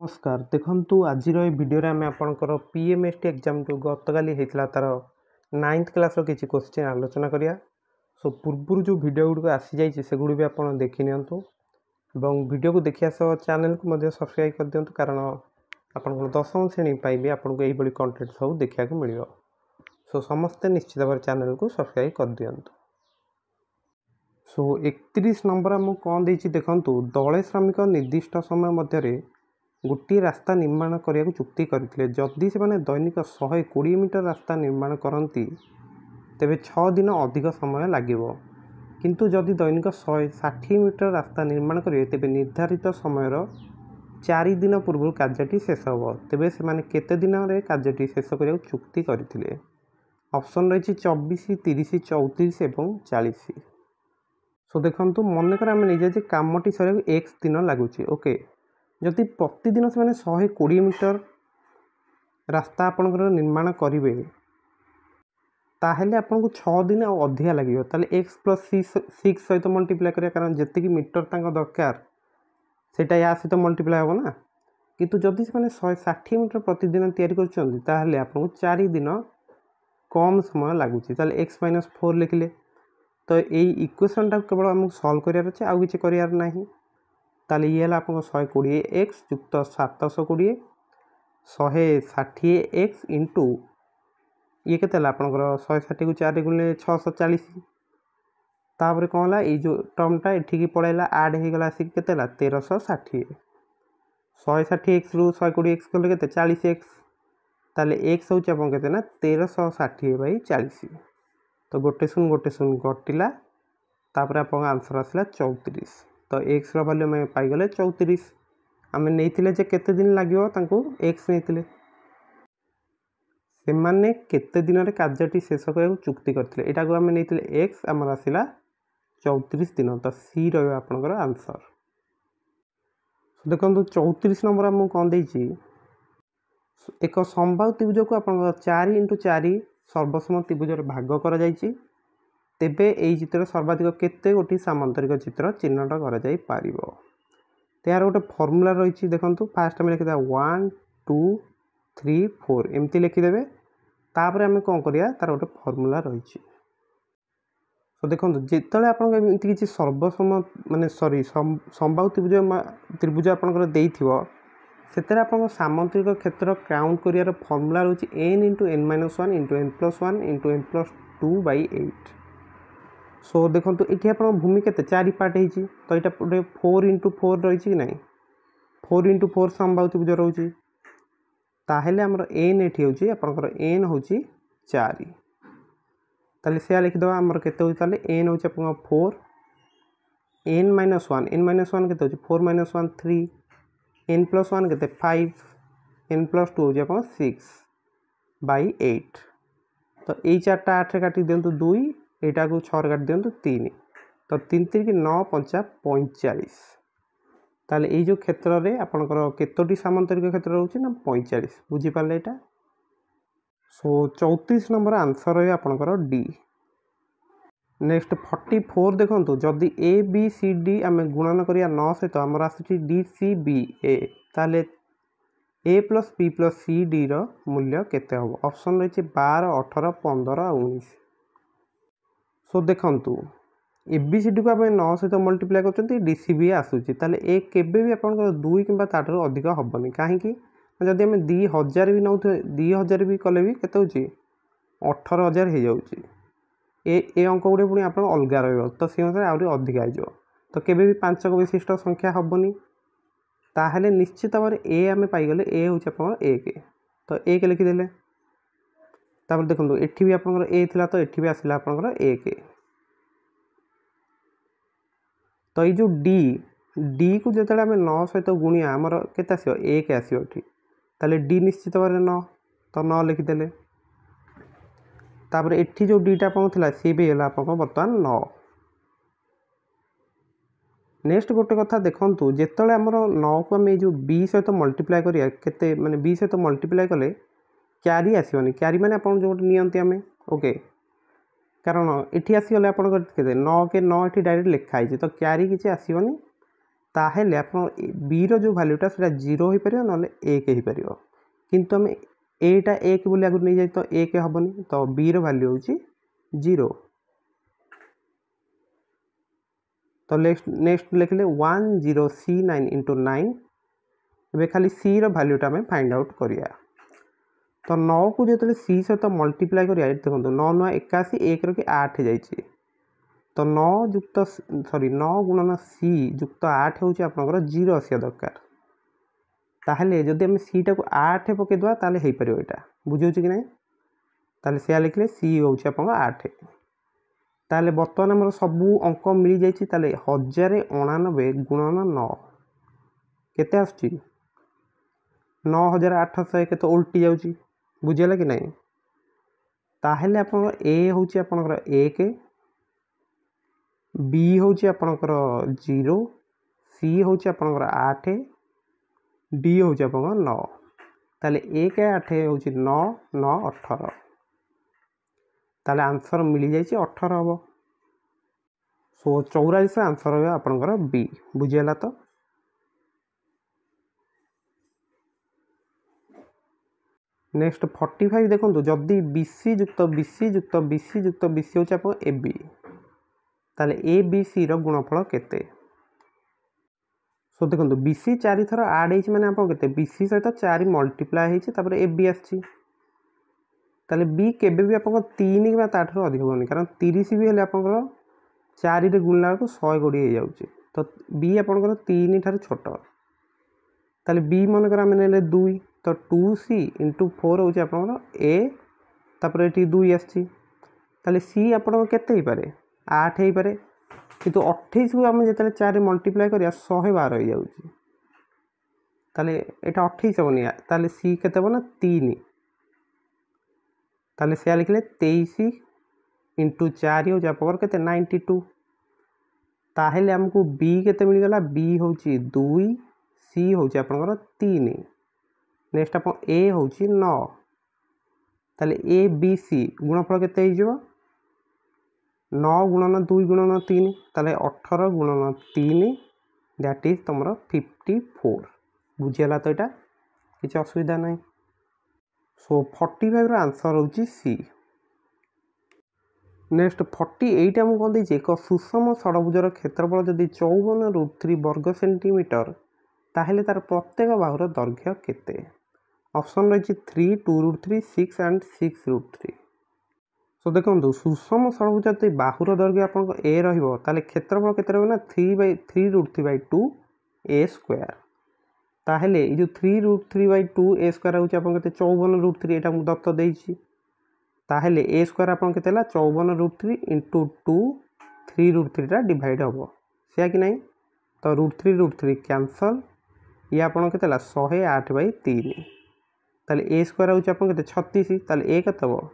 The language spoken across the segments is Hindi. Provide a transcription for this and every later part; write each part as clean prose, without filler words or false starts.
नमस्कार देखु आज भिडियो आम आपंकर पीएमएसटी एग्जाम जो गतकाली होता तार 9th क्लास किसी क्वेश्चन आलोचना करिया। सो पूर्व जो वीडियो गुड़िक आसी जाइए से गुड़ी भी आप देखी नियंतु एवं वीडियो को देखिया सह चैनल को सब्सक्राइब कर दिंतु कारण आपन 10th श्रेणी भी आपको यही कंटेंट सब देखा मिल। सो समस्ते निश्चित भाव चैनल को सब्सक्राइब कर दिंतु। सो 31 नंबर आम कौन देखिए देखु दले श्रमिक निर्दिष्ट समय मध्य गोटे रास्ता निर्माण करने को चुक्ति करते जदि से दैनिक 120 मीटर रास्ता निर्माण करती तेरे 6 दिन अधिक समय लगे किंतु जदि दैनिक 160 मीटर रास्ता निर्माण करेंगे तेरे निर्धारित समय 4 दिन पूर्व कार्यटी शेष हम तेरे से केते दिन में कार्यटी शेष करने को चुक्ति करते। ऑप्शन रही 24, 30, 34 और 40। सो देखो मनकर आम नहीं जाए कमटी सर एक्स दिन लगुच ओके जदि प्रतिदिन से 120 मीटर रास्ता आपंकर निर्माण करेंगे ताहले आपको 6 दिन अधिका लगे ताले एक्स प्लस 6 सहित मल्टीप्लाई करिया कारण जी मीटर दरकार सेटा या सहित मल्टीप्लाई हम ना किंतु जदि से 160 मीटर प्रतिदिन तैयारी करते आपको 4 दिन कम समय लगुच ताले एक्स माइनस 4 लिखिले तो यही इक्वेशन टा केवल आमको सल्व करार अच्छे आउ कि करार ना ताले ये आप 120 एक्स युक्त 720 160 एक्स इंटू ये के आपंकर 160 को 4 गुणे 640 तापर कौन है जो टर्मटा एठिकी पड़ेगा आड हो गला आसिक के 1360 160 एक्स रु 120 एक्स कले के 40 एक्स ताले एक्स हूँ आप 1360/40 तो गोटे शून्य कटिला तापर आप आंसर आसला 34। तो एक्स रैल्यू आम पाईगले 34 आम नहीं केते दिन लगे एक्स नहीं से केते दिन में कार्यटी शेष करने चुक्ति करते यहाँ को आम नहीं एक्स आमर आसला 34 दिन तो सी रपर आंसर। देखो 34 नंबर आमको कौन देती एक संभाव त्रिभुज को आप 4 × 4 सर्वसम त्रिभुज भाग कर तेबे यही चित्र सर्वाधिक केते गोटी सामांतरिक चित्र चिन्हट कर यार गोटे फर्मूला रही देखो फास्ट आम लिखिदा 1 2 3 4 एमती लिखिदे तापर आम कौन करिया तार गोटे फर्मूला रही। तो देखो जिते आपमती किसी सर्वसम माने सॉरी संभाव त्रिभुज आपंकर से आप सामांतरिक क्षेत्र काउंट कर फर्मूला रही n × n - 1 × n + 1 × n + 2/8। सो देखो ये आप भूमि के 4 पार्ट हो तो यहाँ गोटे 4 × 4 रही कि ना 4 × 4 संभाव त्रिभुज रोचे ताहले आमर एन एटी हूँ आपंकर एन हूँ 4 ताले से लिखिदे आमर केते होची ताले एन हूँ आप 4 n - 1 केते होची 4 - 1 3 n + 1 केते 5 n + 2 हूँ आप 6/8 तो यही 4टा 8 काटी दिंतु 2 यहाँ को 6 काट दिंतु 3 तो 3 3 की 9 5 45 ताले ये जो क्षेत्र में आपंकर केतोटी सामांतरिक क्षेत्र रोचे ना 45 बुझीपारे यहाँ। सो 34 नंबर आंसर रही आपंकर डी। नेक्स्ट 44 देखो जदि ए बी सी डी आम गुणन करिया 9 सहित आमर आसूची डी सी बी ए ताले ए + बी + सी डी रो मूल्य केते हम ऑप्शन रही 12 18 15 19। सो देखु ए बी सी डी को आप 9 सहित मल्टीप्लाई कर डी सी बी आसूची ताले ए केबे भी आपंकर 2 कि ताठू अधिक हेनी कहीं जदि आम 2000 भी नौ 2000 भी कले भी केते होची 18,000 हो जाऊँगी ए अंक गुड़े पुणी आप अलग रहा तो सी अनुसार आहरी अधिका हो तो केबे भी 5 विशिष्ट संख्या हेनी ताहले निश्चित भाव ए आम पाईगले ए हूँ आप 1 तो 1 लिखिदेले तापर देखो एठी भी आपंकर ए थिला तो एठी भी आसला आपंकर 1 तो ये जो डी को जो आम 9 सहित गुणिया आमर केते आसो 1 आसो ताले डी निश्चित भाव 9 तो 9 लिखिदेले तापर एठी जो डीटा आपन सी भी है बर्तमान 9। नेक्स्ट गोटे कथा देखूँ जिते आमर 9 को आम जो बी सहित मल्टीप्लाई करिया केते माने बी सहित मल्टीप्लाई कले क्यारी आसोनी क्यारी मैंने आप नियंती आम ओके कारण ये आसीगले आप 9 के 9 ये डायरेक्ट लिखाई तो क्यारी किसी आसोनी ताहेले आपण बी रो जो वैल्यूटा सेटा 0 हो पारियो नले 1 हो पारियो किंतु हम एटा 1 बोली आगु नहीं जाई तो 1 हबनी तो बी रो वैल्यू होची 0 तो नेक्स्ट लिखले 10C9 into 9 एबे खाली सी रो वैल्यूटा में फाइंड आउट करिया तो 9 को जो सी सहित मल्टीप्लाई करिया देखो 9 9 81 1 रो कि 8 जाइए तो 9 युक्त सॉरी 9 गुणन सी युक्त 8 हूँ आपंकर 0 आसिया दरकार ताहले जदि आम सीटा को 8 पकईदे ताले हो पार यहाँ बुझे कि ना ताले से लिखले सी हूँ आप 8 ताले बर्तमान आम सबू अंक मिल जाइए 1099 गुणन 9 केते आसुची 9800 के तो उल्टी जाऊँगी बुझेगा कि नहीं ताहले आप ए हूँ आपंकर 1 बी हूँ आपंकर 0 सी हूँ आपंकर 8 डी हूँ आपंकर 9 ताले 1 8 हूँ 9 9 18 ताले आंसर मिल जाइए 18 हम सो 44 आंसर हो आपंकर बी बुझीगला तो नेक्स्ट 45 देखो जदि बीसी युक्त बीसी युक्त बीसी युक्त बीसी हूँ आप ए बी ताले ए बी सी रो गुणफल केते सो देखो बीसी 4 थर आड हो मैंने आप बीसी सहित 4 मल्टीप्लाई होता ए बी आसी ताले बी केबे भी आप 3 कि ताठू अधिक होनी कारण 30 भी हेल्ले आप 4 रे गुणला को 120 हो जाऊँगी तो बी आपंकर 3 ठार छोट ताले बी मनकर आम ने 2 तो 2C into 4 हूँ आप ए तापर ये 2 आसी सी आप केते पारे 8 हो पारे किंतु 28 को आम जो 4 मल्टीप्लाई करिया 112 हो जाऊँगी ताले एटा 28 हेनी ताले सी केते ना 3 ताले से लिखले 23 into 4 हूँ आप के 92 ताहेले आमको बी केते मिलगला बी हूँ 2 सी हूँ आपंकर 3 नेक्स्ट आप ए हूँ 9 ताले ए बी सी गुणफल केते 9 गुणन 2 गुणन 3 ताले 18 गुणन 3 दैट इज तुम 54 बुझीगला तो यहाँ किसी असुविधा ना सो 45 रो आंसर हूँ सी नेक्स्ट 48 आमको कौन देती एक सुषम षडभुजर क्षेत्रफल जदि 54√3 वर्ग सेंटीमीटर ताहेले तार प्रत्येक बाहुर दैर्घ्य केते ऑप्शन रही 3 2√3 6 एंड 6√3 सो देखो सुषम षडभुज जब बाहुर दैर्घ्य आप ए रे क्षेत्रफल केते रहा 3/3√3/2 ए स्क्वायर ताहेले जो 3√3/2 ए स्क्वायर हूँ आप 54√3 यहाँ मुझे दत्त देती ताहेले ए स्क्वायर आप 54√3 इंटू 2 3√3 डिवाइड हम से कि नहीं तो √3 कैंसल ये आपन के 108/3 ताले ए स्क्वायर हूँ आप 36 ताले ए केते हम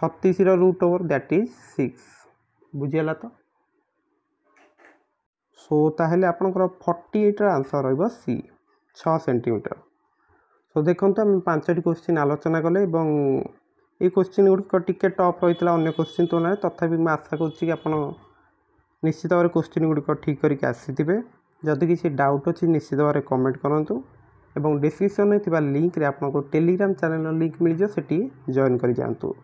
36 रूट ओवर दैट इज 6 बुझीगला तो सो ताहेले आपनकर 48 आंसर रहिबो सी 6 सेंटीमीटर सो देखो आम 5टी क्वेश्चन आलोचना कले ये क्वेश्चन गुड़िक टिके टफ रही है अन्य क्वेश्चन तुलना तथापि मैं आशा करुच्ची आप निश्चित भाव क्वेश्चन गुड़िक ठीक करके आसीथे जदि किसी डाउट अच्छी निश्चित भाव कमेंट करूँ एवं डिस्क्रिप्शन में थिबा लिंक रे आपको टेलीग्राम चैनल लिंक मिल जाए जॉइन कर जातु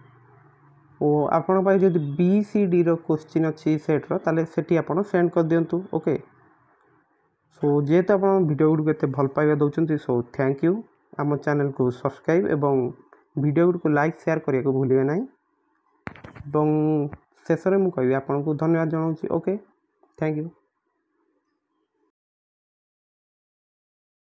और आपण जब बी सी डी रो क्वेश्चन अच्छी सेट्र ताले सेठी आप सेंड कर दिंतु ओके सो जेहेतु आप वीडियो गुड़िक एत भल पाइबा दौरान सो थैंक यू आम चैनल को सब्सक्राइब एवं वीडियो गुड़िक लाइक शेयर करने को भूलिए ना शेष में मुझे आपको धन्यवाद जनाऊँ ओके थैंक यू।